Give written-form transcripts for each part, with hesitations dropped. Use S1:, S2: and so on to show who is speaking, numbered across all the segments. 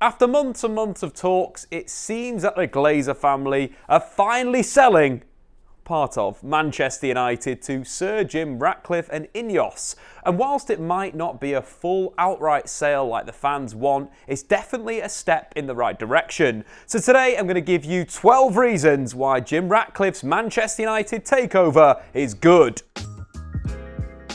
S1: After months and months of talks, it seems that the Glazer family are finally selling part of Manchester United to Sir Jim Ratcliffe and INEOS. And whilst it might not be a full outright sale like the fans want, it's definitely a step in the right direction. So today I'm going to give you 12 reasons why Jim Ratcliffe's Manchester United takeover is good.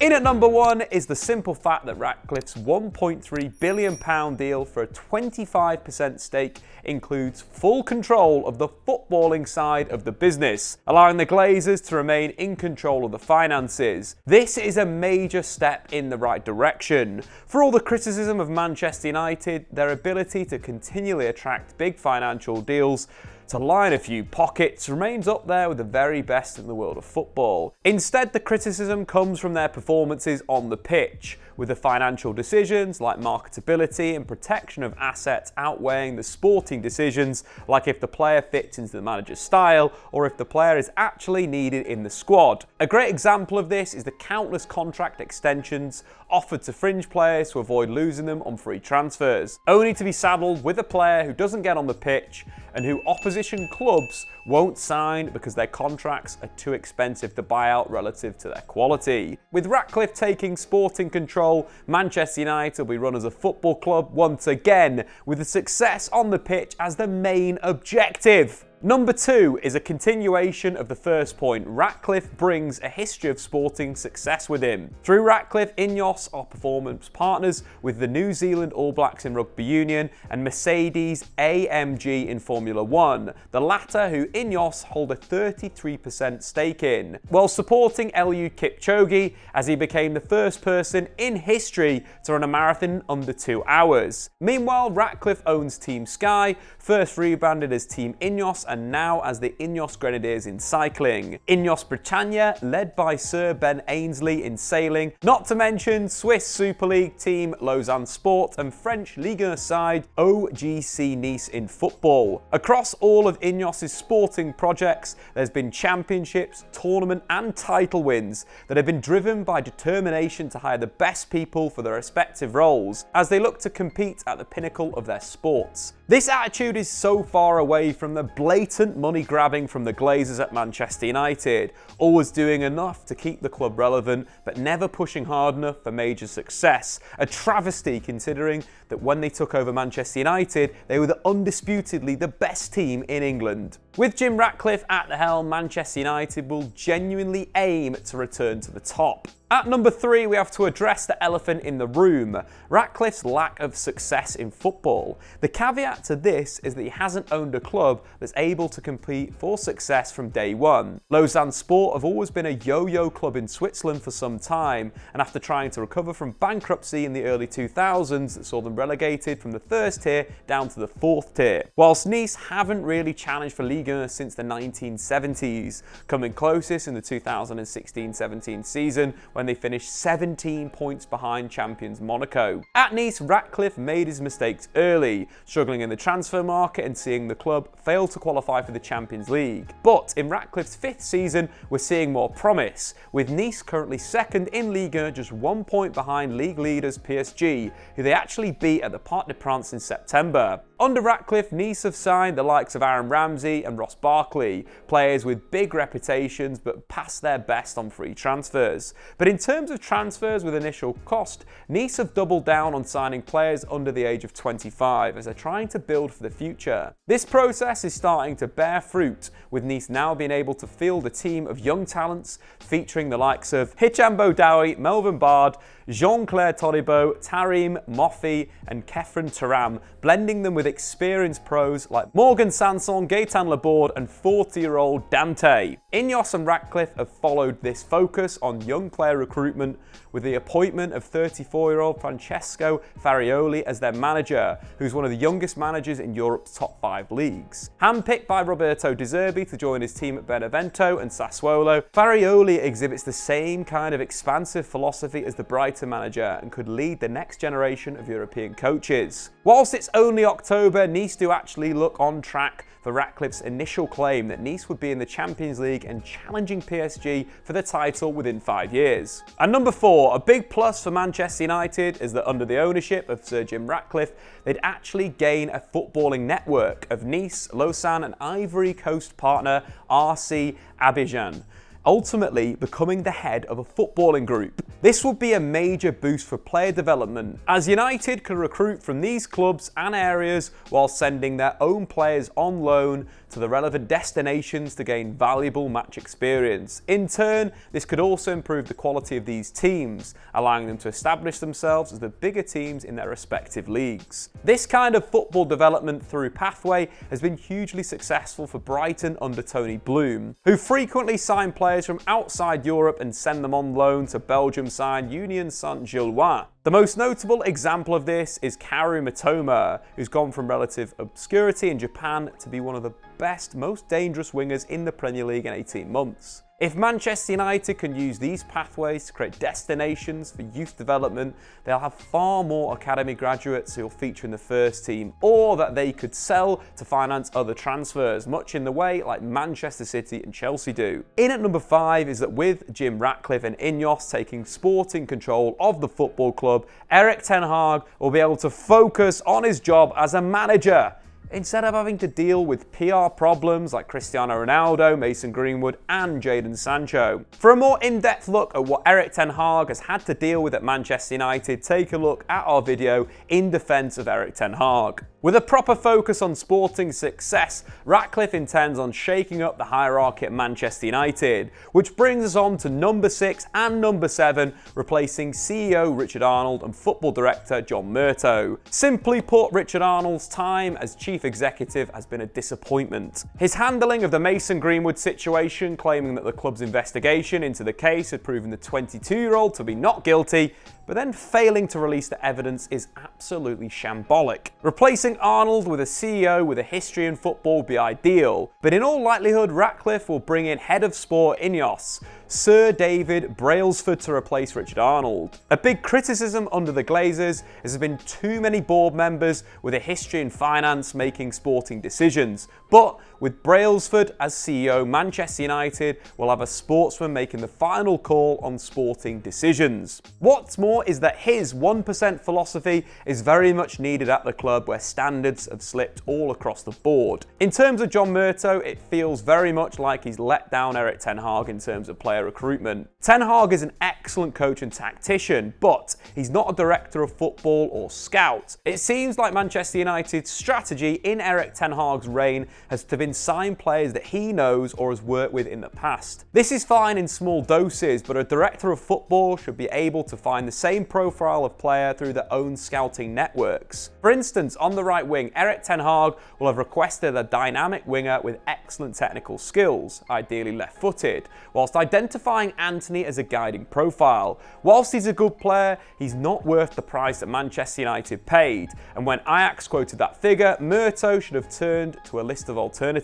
S1: In at number 1 is the simple fact that Ratcliffe's £1.3 billion deal for a 25% stake includes full control of the footballing side of the business, allowing the Glazers to remain in control of the finances. This is a major step in the right direction. For all the criticism of Manchester United, their ability to continually attract big financial deals to line a few pockets remains up there with the very best in the world of football. Instead, the criticism comes from their performances on the pitch, with the financial decisions like marketability and protection of assets outweighing the sporting decisions like if the player fits into the manager's style or if the player is actually needed in the squad. A great example of this is the countless contract extensions offered to fringe players to avoid losing them on free transfers, only to be saddled with a player who doesn't get on the pitch and who opposition clubs won't sign because their contracts are too expensive to buy out relative to their quality. With Ratcliffe taking sporting control, Manchester United will be run as a football club once again, with the success on the pitch as the main objective. Number 2 is a continuation of the first point. Ratcliffe brings a history of sporting success with him. Through Ratcliffe, INEOS are performance partners with the New Zealand All Blacks in Rugby Union and Mercedes AMG in Formula 1, the latter who INEOS hold a 33% stake in, while supporting Eliud Kipchoge as he became the first person in history to run a marathon under 2 hours. Meanwhile, Ratcliffe owns Team Sky, first rebranded as Team INEOS and now as the INEOS Grenadiers in cycling. INEOS Britannia, led by Sir Ben Ainsley in sailing, not to mention Swiss Super League team Lausanne Sport and French Ligue 1 side OGC Nice in football. Across all of INEOS's sporting projects, there's been championships, tournament and title wins that have been driven by determination to hire the best people for their respective roles as they look to compete at the pinnacle of their sports. This attitude is so far away from the blatant money grabbing from the Glazers at Manchester United, always doing enough to keep the club relevant but never pushing hard enough for major success. A travesty considering that when they took over Manchester United, they were undisputedly the best team in England. With Jim Ratcliffe at the helm, Manchester United will genuinely aim to return to the top. At number 3, we have to address the elephant in the room, Ratcliffe's lack of success in football. The caveat to this is that he hasn't owned a club that's able to compete for success from day one. Lausanne Sport have always been a yo-yo club in Switzerland for some time, and after trying to recover from bankruptcy in the early 2000s that saw them relegated from the first tier down to the 4th tier. Whilst Nice haven't really challenged for Ligue 1 since the 1970s, coming closest in the 2016-17 season when they finished 17 points behind champions Monaco. At Nice, Ratcliffe made his mistakes early, struggling in the transfer market and seeing the club fail to qualify for the Champions League. But in Ratcliffe's 5th season, we're seeing more promise, with Nice currently 2nd in Ligue 1, just 1 point behind league leaders PSG, who they actually beat at the Parc des Princes in September. Under Ratcliffe, Nice have signed the likes of Aaron Ramsey and Ross Barkley, players with big reputations but past their best on free transfers. But in terms of transfers with initial cost, Nice have doubled down on signing players under the age of 25 as they're trying to build for the future. This process is starting to bear fruit, with Nice now being able to field a team of young talents featuring the likes of Hicham Boudaoui, Melvin Bard, Jean-Claire Todibo, Tarim Moffi and Kefren Turam, blending them with experienced pros like Morgan Sanson, Gaetan Laborde and 40-year-old Dante. INEOS and Ratcliffe have followed this focus on young player recruitment with the appointment of 34-year-old Francesco Farioli as their manager, who's one of the youngest managers in Europe's top 5 leagues. Handpicked by Roberto De Zerbi to join his team at Benevento and Sassuolo, Farioli exhibits the same kind of expansive philosophy as the Brighton Brighton manager and could lead the next generation of European coaches. Whilst it's only October, Nice do actually look on track for Ratcliffe's initial claim that Nice would be in the Champions League and challenging PSG for the title within 5 years. And number 4, a big plus for Manchester United is that under the ownership of Sir Jim Ratcliffe, they'd actually gain a footballing network of Nice, Lausanne and Ivory Coast partner RC Abidjan, ultimately becoming the head of a footballing group. This would be a major boost for player development, as United can recruit from these clubs and areas while sending their own players on loan to the relevant destinations to gain valuable match experience. In turn, this could also improve the quality of these teams, allowing them to establish themselves as the bigger teams in their respective leagues. This kind of football development through pathway has been hugely successful for Brighton under Tony Bloom, who frequently sign players from outside Europe and send them on loan to Belgium side Union Saint-Gilloise. The most notable example of this is Karu Mitoma, who's gone from relative obscurity in Japan to be one of the best, most dangerous wingers in the Premier League in 18 months. If Manchester United can use these pathways to create destinations for youth development, they'll have far more academy graduates who will feature in the first team, or that they could sell to finance other transfers, much in the way like Manchester City and Chelsea do. In at number 5 is that with Jim Ratcliffe and INEOS taking sporting control of the football club, Erik ten Hag will be able to focus on his job as a manager, instead of having to deal with PR problems like Cristiano Ronaldo, Mason Greenwood and Jadon Sancho. For a more in-depth look at what Erik ten Hag has had to deal with at Manchester United, take a look at our video in defence of Erik ten Hag. With a proper focus on sporting success, Ratcliffe intends on shaking up the hierarchy at Manchester United, which brings us on to number 6 and number 7, replacing CEO Richard Arnold and football director John Murtough. Simply put, Richard Arnold's time as chief executive has been a disappointment. His handling of the Mason Greenwood situation, claiming that the club's investigation into the case had proven the 22-year-old to be not guilty, but then failing to release the evidence, is absolutely shambolic. Replacing Arnold with a CEO with a history in football would be ideal, but in all likelihood Ratcliffe will bring in head of sport INEOS, Sir David Brailsford, to replace Richard Arnold. A big criticism under the Glazers has been too many board members with a history in finance making sporting decisions, but with Brailsford as CEO, Manchester United will have a sportsman making the final call on sporting decisions. What's more is that his 1% philosophy is very much needed at the club, where standards have slipped all across the board. In terms of John Murtough, it feels very much like he's let down Erik ten Hag in terms of player recruitment. Ten Hag is an excellent coach and tactician, but he's not a director of football or scout. It seems like Manchester United's strategy in Erik ten Hag's reign has been sign players that he knows or has worked with in the past. This is fine in small doses, but a director of football should be able to find the same profile of player through their own scouting networks. For instance, on the right wing, Erik ten Hag will have requested a dynamic winger with excellent technical skills, ideally left-footed, whilst identifying Anthony as a guiding profile. Whilst he's a good player, he's not worth the price that Manchester United paid, and when Ajax quoted that figure, Murtough should have turned to a list of alternatives.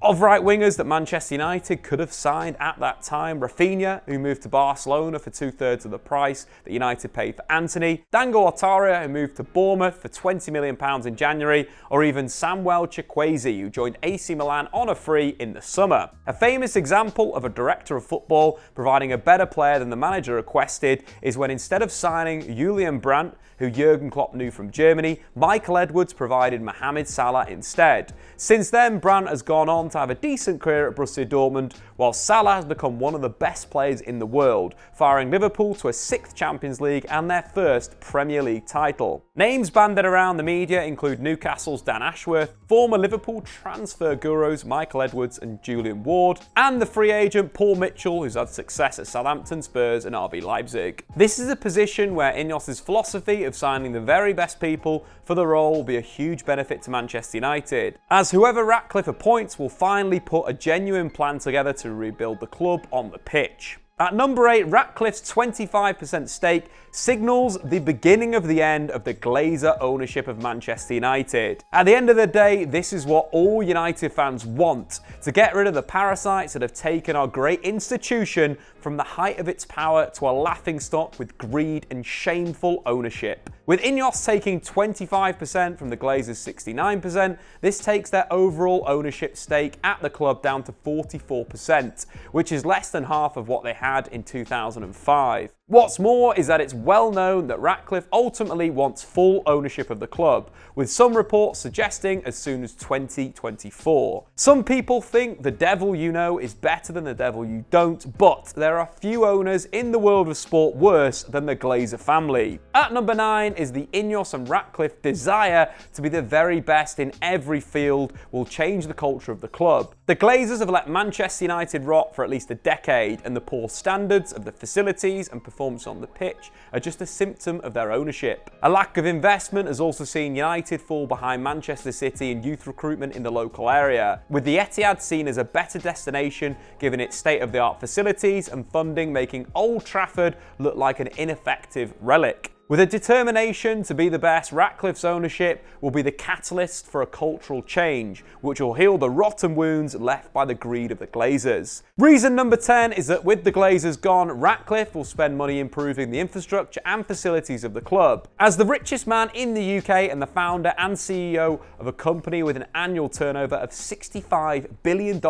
S1: Of right wingers that Manchester United could have signed at that time, Rafinha, who moved to Barcelona for 2/3 of the price that United paid for Anthony, Dango Otaria, who moved to Bournemouth for £20 million in January, or even Samuel Chukwueze, who joined AC Milan on a free in the summer. A famous example of a director of football providing a better player than the manager requested is when, instead of signing Julian Brandt, who Jurgen Klopp knew from Germany, Michael Edwards provided Mohamed Salah instead. Since then, Brandt has gone on to have a decent career at Borussia Dortmund, while Salah has become one of the best players in the world, firing Liverpool to a 6th Champions League and their 1st Premier League title. Names banded around the media include Newcastle's Dan Ashworth, former Liverpool transfer gurus Michael Edwards and Julian Ward, and the free agent Paul Mitchell, who's had success at Southampton, Spurs and RB Leipzig. This is a position where INEOS's philosophy of signing the very best people for the role will be a huge benefit to Manchester United, as whoever Ratcliffe appoints will finally put a genuine plan together to rebuild the club on the pitch. At number 8, Ratcliffe's 25% stake signals the beginning of the end of the Glazer ownership of Manchester United. At the end of the day, this is what all United fans want, to get rid of the parasites that have taken our great institution from the height of its power to a laughingstock with greed and shameful ownership. With INEOS taking 25% from the Glazers' 69%, this takes their overall ownership stake at the club down to 44%, which is less than half of what they had in 2005. What's more is that it's well known that Ratcliffe ultimately wants full ownership of the club, with some reports suggesting as soon as 2024. Some people think the devil you know is better than the devil you don't, but there are few owners in the world of sport worse than the Glazer family. At number 9 is the INEOS and Ratcliffe desire to be the very best in every field will change the culture of the club. The Glazers have let Manchester United rot for at least a decade, and the poor standards of the facilities and performance on the pitch are just a symptom of their ownership. A lack of investment has also seen United fall behind Manchester City in youth recruitment in the local area, with the Etihad seen as a better destination given its state-of-the-art facilities and funding, making Old Trafford look like an ineffective relic. With a determination to be the best, Ratcliffe's ownership will be the catalyst for a cultural change, which will heal the rotten wounds left by the greed of the Glazers. Reason number 10 is that with the Glazers gone, Ratcliffe will spend money improving the infrastructure and facilities of the club. As the richest man in the UK and the founder and CEO of a company with an annual turnover of $65 billion in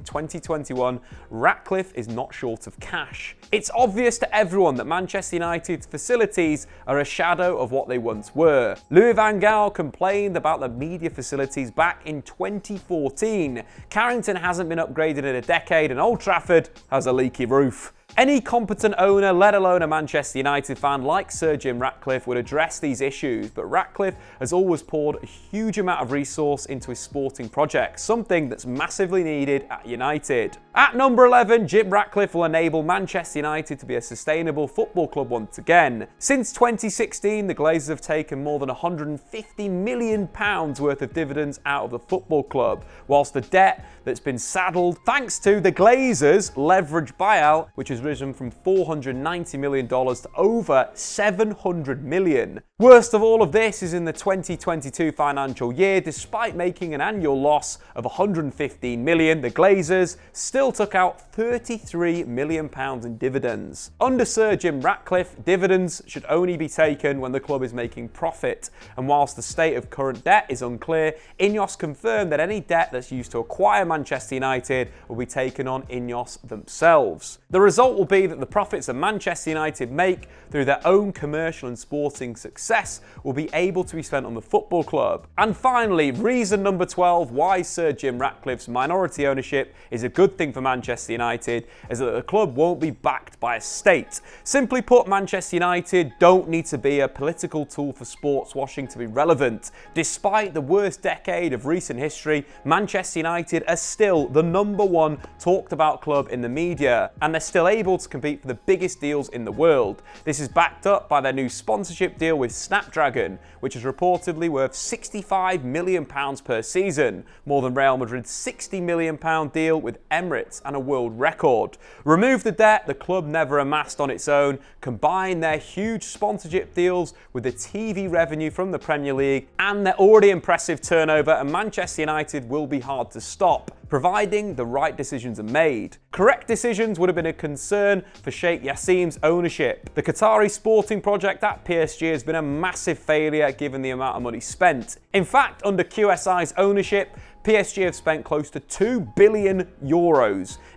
S1: 2021, Ratcliffe is not short of cash. It's obvious to everyone that Manchester United's facilities are a shadow of what they once were. Louis van Gaal complained about the media facilities back in 2014. Carrington hasn't been upgraded in a decade, and Old Trafford has a leaky roof. Any competent owner, let alone a Manchester United fan like Sir Jim Ratcliffe, would address these issues, but Ratcliffe has always poured a huge amount of resource into his sporting projects, something that's massively needed at United. At number 11, Jim Ratcliffe will enable Manchester United to be a sustainable football club once again. Since 2016, the Glazers have taken more than £150 million worth of dividends out of the football club, whilst the debt that's been saddled thanks to the Glazers' leverage buyout, which has risen from $490 million to over $700 million. Worst of all of this is in the 2022 financial year, despite making an annual loss of $115 million, the Glazers still took out £33 million in dividends. Under Sir Jim Ratcliffe, dividends should only be taken when the club is making profit, and whilst the state of current debt is unclear, INEOS confirmed that any debt that's used to acquire Manchester United will be taken on INEOS themselves. The result will be that the profits that Manchester United make through their own commercial and sporting success will be able to be spent on the football club. And finally, reason number 12 why Sir Jim Ratcliffe's minority ownership is a good thing for Manchester United is that the club won't be backed by a state. Simply put, Manchester United don't need to be a political tool for sports washing to be relevant. Despite the worst decade of recent history, Manchester United are still the number one talked about club in the media, and they're still able to compete for the biggest deals in the world. This is backed up by their new sponsorship deal with Snapdragon, which is reportedly worth £65 million per season, more than Real Madrid's £60 million deal with Emirates and a world record. Remove the debt the club never amassed on its own, combine their huge sponsorship deals with the TV revenue from the Premier League and their already impressive turnover, and Manchester United will be hard to stop, providing the right decisions are made. Correct decisions would have been a concern for Sheikh Yassim's ownership. The Qatari sporting project at PSG has been a massive failure given the amount of money spent. In fact, under QSI's ownership, PSG have spent close to €2 billion,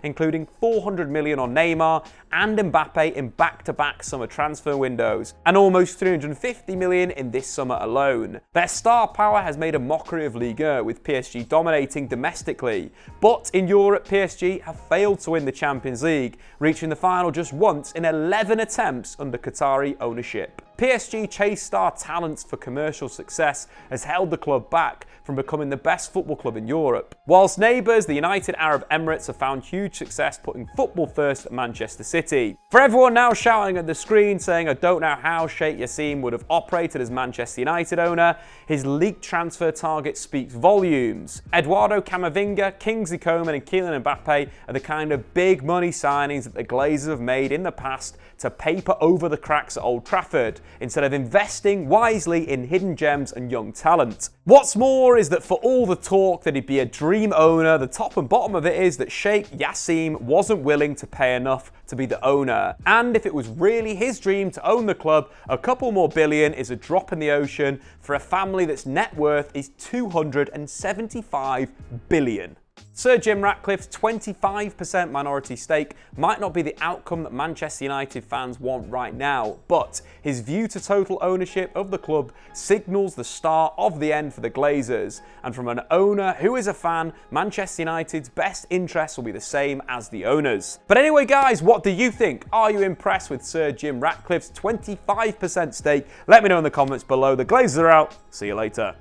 S1: including $400 million on Neymar and Mbappe in back-to-back summer transfer windows, and almost $350 million in this summer alone. Their star power has made a mockery of Ligue 1, with PSG dominating domestically. But in Europe, PSG have failed to win the Champions League, reaching the final just once in 11 attempts under Qatari ownership. PSG chase star talents for commercial success has held the club back from becoming the best football club in Europe. Whilst neighbours, the United Arab Emirates, have found huge success putting football first at Manchester City. For everyone now shouting at the screen saying, I don't know how Sheikh Yassim would have operated as Manchester United owner, his leaked transfer target speaks volumes. Eduardo Camavinga, Kingsley Coman and Kylian Mbappe are the kind of big money signings that the Glazers have made in the past to paper over the cracks at Old Trafford, instead of investing wisely in hidden gems and young talent. What's more is that for all the talk that he'd be a dream owner, the top and bottom of it is that Sheikh Yassim wasn't willing to pay enough to be the owner. And if it was really his dream to own the club, a couple more billion is a drop in the ocean for a family that's net worth is 275 billion. Sir Jim Ratcliffe's 25% minority stake might not be the outcome that Manchester United fans want right now, but his view to total ownership of the club signals the start of the end for the Glazers. And from an owner who is a fan, Manchester United's best interests will be the same as the owners. But anyway guys, what do you think? Are you impressed with Sir Jim Ratcliffe's 25% stake? Let me know in the comments below. The Glazers are out. See you later.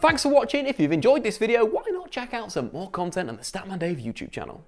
S1: Thanks for watching. If you've enjoyed this video, why not check out some more content on the Statman Dave YouTube channel.